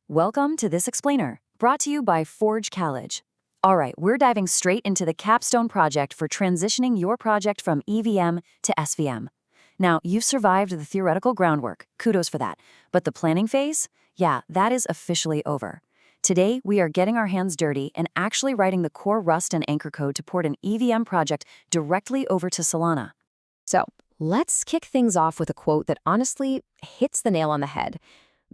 Welcome to This Explainer, brought to you by Forge College. All right, we're diving straight into the capstone project for transitioning your project from EVM to SVM. Now, you've survived the theoretical groundwork, kudos for that, but the planning phase? Yeah, that is officially over. Today, we are getting our hands dirty and actually writing the core Rust and Anchor code to port an EVM project directly over to Solana. So, let's kick things off with a quote that honestly hits the nail on the head.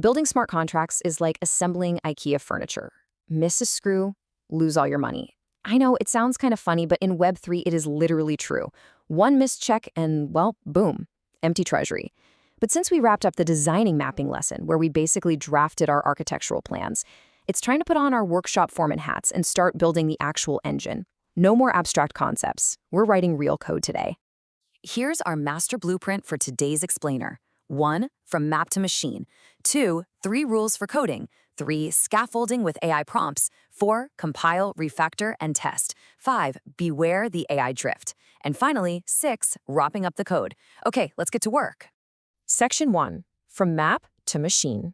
Building smart contracts is like assembling IKEA furniture. Miss a screw, lose all your money. I know it sounds kind of funny, but in Web3 it is literally true. One missed check and, well, boom, empty treasury. But since we wrapped up the designing mapping lesson, where we basically drafted our architectural plans, it's time to put on our workshop foreman hats and start building the actual engine. No more abstract concepts. We're writing real code today. Here's our master blueprint for today's explainer. 1. From map to machine. 2. 3 rules for coding. 3. Scaffolding with AI prompts. 4. Compile, refactor, and test. 5. Beware the AI drift. And finally, 6. Wrapping up the code. Okay, let's get to work. Section 1. From map to machine.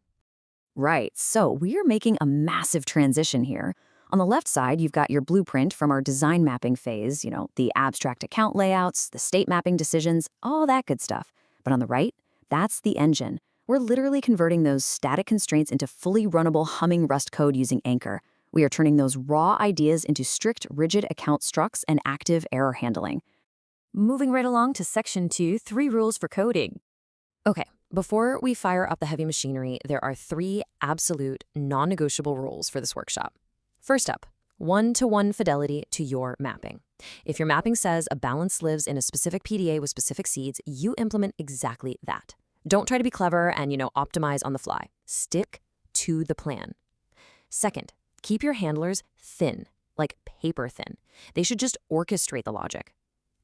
Right, so we're making a massive transition here. On the left side, you've got your blueprint from our design mapping phase, the abstract account layouts, the state mapping decisions, all that good stuff. But on the right, that's the engine. We're literally converting those static constraints into fully runnable humming Rust code using Anchor. We are turning those raw ideas into strict, rigid account structs and active error handling. Moving right along to Section 2, 3 rules for coding. Okay, before we fire up the heavy machinery, there are 3 absolute, non-negotiable rules for this workshop. First up, one-to-one fidelity to your mapping. If your mapping says a balance lives in a specific PDA with specific seeds, you implement exactly that. Don't try to be clever and, optimize on the fly. Stick to the plan. Second, keep your handlers thin, like paper thin. They should just orchestrate the logic.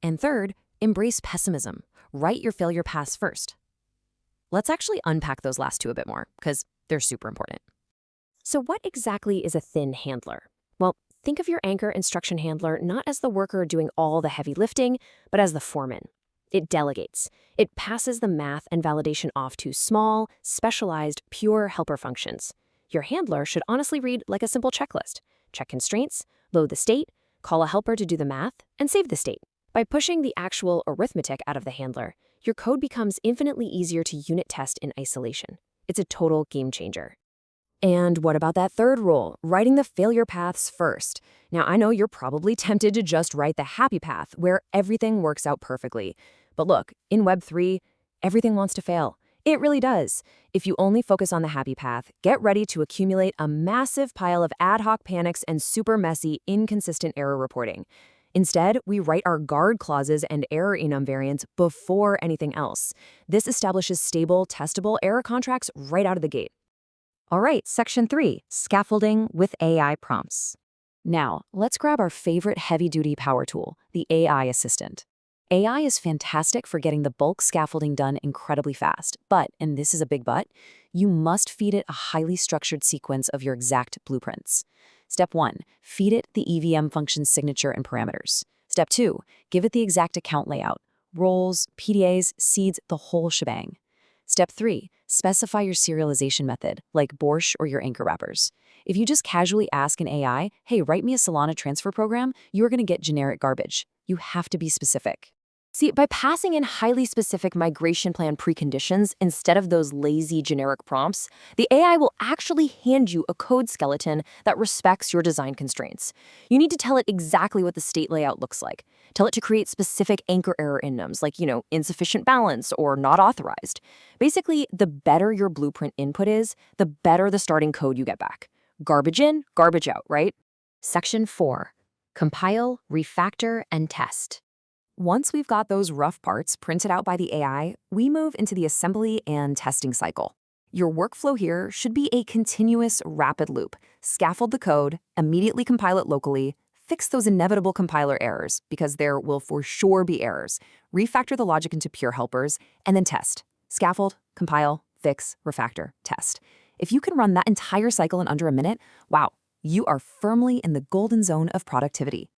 And third, embrace pessimism. Write your failure paths first. Let's actually unpack those last 2 a bit more, because they're super important. So what exactly is a thin handler? Well, think of your Anchor instruction handler not as the worker doing all the heavy lifting, but as the foreman. It delegates. It passes the math and validation off to small, specialized, pure helper functions. Your handler should honestly read like a simple checklist. Check constraints, load the state, call a helper to do the math, and save the state. By pushing the actual arithmetic out of the handler, your code becomes infinitely easier to unit test in isolation. It's a total game changer. And what about that third rule, writing the failure paths first? Now, I know you're probably tempted to just write the happy path, where everything works out perfectly. But look, in Web3, everything wants to fail. It really does. If you only focus on the happy path, get ready to accumulate a massive pile of ad hoc panics and super messy, inconsistent error reporting. Instead, we write our guard clauses and error enum variants before anything else. This establishes stable, testable error contracts right out of the gate. All right, Section 3, Scaffolding with AI prompts. Now, let's grab our favorite heavy-duty power tool, the AI assistant. AI is fantastic for getting the bulk scaffolding done incredibly fast, but, and this is a big but, you must feed it a highly structured sequence of your exact blueprints. Step 1, feed it the EVM function's signature and parameters. Step 2, give it the exact account layout, roles, PDAs, seeds, the whole shebang. Step 3, specify your serialization method, like Borsh or your Anchor wrappers. If you just casually ask an AI, hey, write me a Solana transfer program, you're going to get generic garbage. You have to be specific. See, by passing in highly specific migration plan preconditions instead of those lazy generic prompts, the AI will actually hand you a code skeleton that respects your design constraints. You need to tell it exactly what the state layout looks like. Tell it to create specific anchor error enums, like, insufficient balance or not authorized. Basically, the better your blueprint input is, the better the starting code you get back. Garbage in, garbage out, right? Section 4, compile, refactor, and test. Once we've got those rough parts printed out by the AI, we move into the assembly and testing cycle. Your workflow here should be a continuous, rapid loop. Scaffold the code, immediately compile it locally, fix those inevitable compiler errors, because there will for sure be errors, refactor the logic into pure helpers, and then test. Scaffold, compile, fix, refactor, test. If you can run that entire cycle in under a minute, wow, you are firmly in the golden zone of productivity.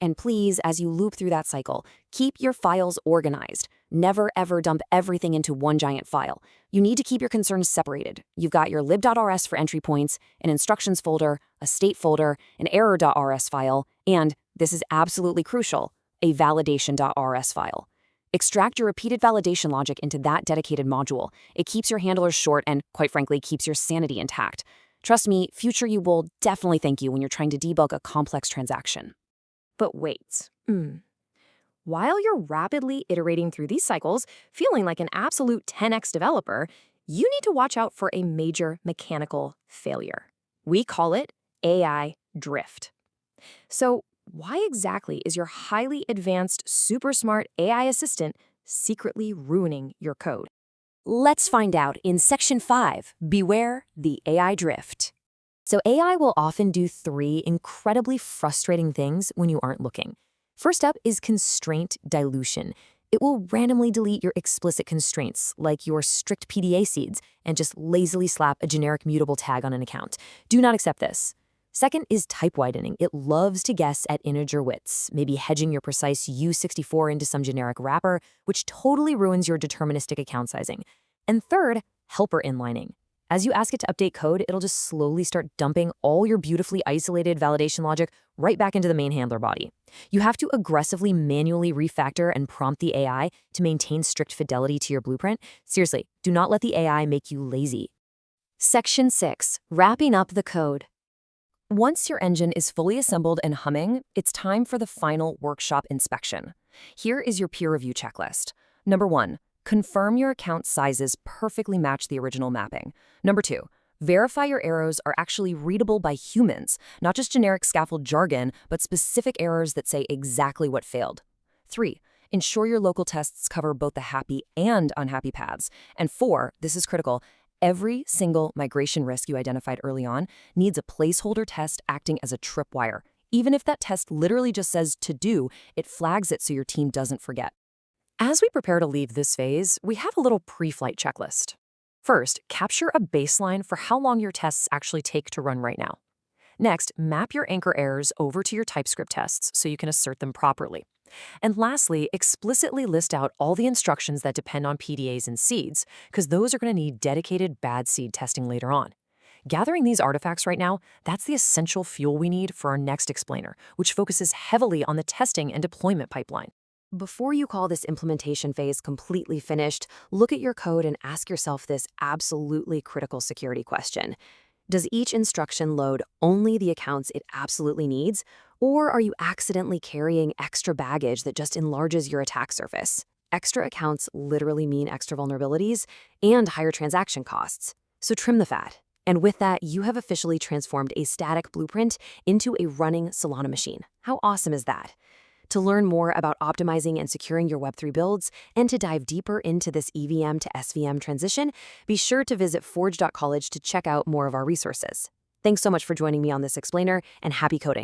And please, as you loop through that cycle, keep your files organized. Never ever dump everything into one giant file. You need to keep your concerns separated. You've got your lib.rs for entry points, an instructions folder, a state folder, an error.rs file, and, this is absolutely crucial, a validation.rs file. Extract your repeated validation logic into that dedicated module. It keeps your handlers short and, quite frankly, keeps your sanity intact. Trust me, future you will definitely thank you when you're trying to debug a complex transaction. But wait. While you're rapidly iterating through these cycles, feeling like an absolute 10x developer, you need to watch out for a major mechanical failure. We call it AI drift. So, why exactly is your highly advanced, super smart AI assistant secretly ruining your code? Let's find out in Section 5, Beware the AI Drift. So AI will often do 3 incredibly frustrating things when you aren't looking. First up is constraint dilution. It will randomly delete your explicit constraints, like your strict PDA seeds, and just lazily slap a generic mutable tag on an account. Do not accept this. Second is type widening. It loves to guess at integer widths, maybe hedging your precise U64 into some generic wrapper, which totally ruins your deterministic account sizing. And third, helper inlining. As you ask it to update code, it'll just slowly start dumping all your beautifully isolated validation logic right back into the main handler body. You have to aggressively manually refactor and prompt the AI to maintain strict fidelity to your blueprint. Seriously, do not let the AI make you lazy. Section 6. Wrapping up the code. Once your engine is fully assembled and humming, it's time for the final workshop inspection. Here is your peer review checklist. Number 1. Confirm your account sizes perfectly match the original mapping. Number 2, verify your errors are actually readable by humans, not just generic scaffold jargon, but specific errors that say exactly what failed. 3, ensure your local tests cover both the happy and unhappy paths. And 4, this is critical, every single migration risk you identified early on needs a placeholder test acting as a tripwire. Even if that test literally just says to do, it flags it so your team doesn't forget. As we prepare to leave this phase, we have a little pre-flight checklist. First, capture a baseline for how long your tests actually take to run right now. Next, map your anchor errors over to your TypeScript tests so you can assert them properly. And lastly, explicitly list out all the instructions that depend on PDAs and seeds, because those are going to need dedicated bad seed testing later on. Gathering these artifacts right now, that's the essential fuel we need for our next explainer, which focuses heavily on the testing and deployment pipeline. Before you call this implementation phase completely finished, look at your code and ask yourself this absolutely critical security question. Does each instruction load only the accounts it absolutely needs, or are you accidentally carrying extra baggage that just enlarges your attack surface? Extra accounts literally mean extra vulnerabilities and higher transaction costs. So trim the fat. And with that, you have officially transformed a static blueprint into a running Solana machine. How awesome is that? To learn more about optimizing and securing your Web3 builds and to dive deeper into this EVM to SVM transition, be sure to visit forge.college to check out more of our resources. Thanks so much for joining me on this explainer, and happy coding.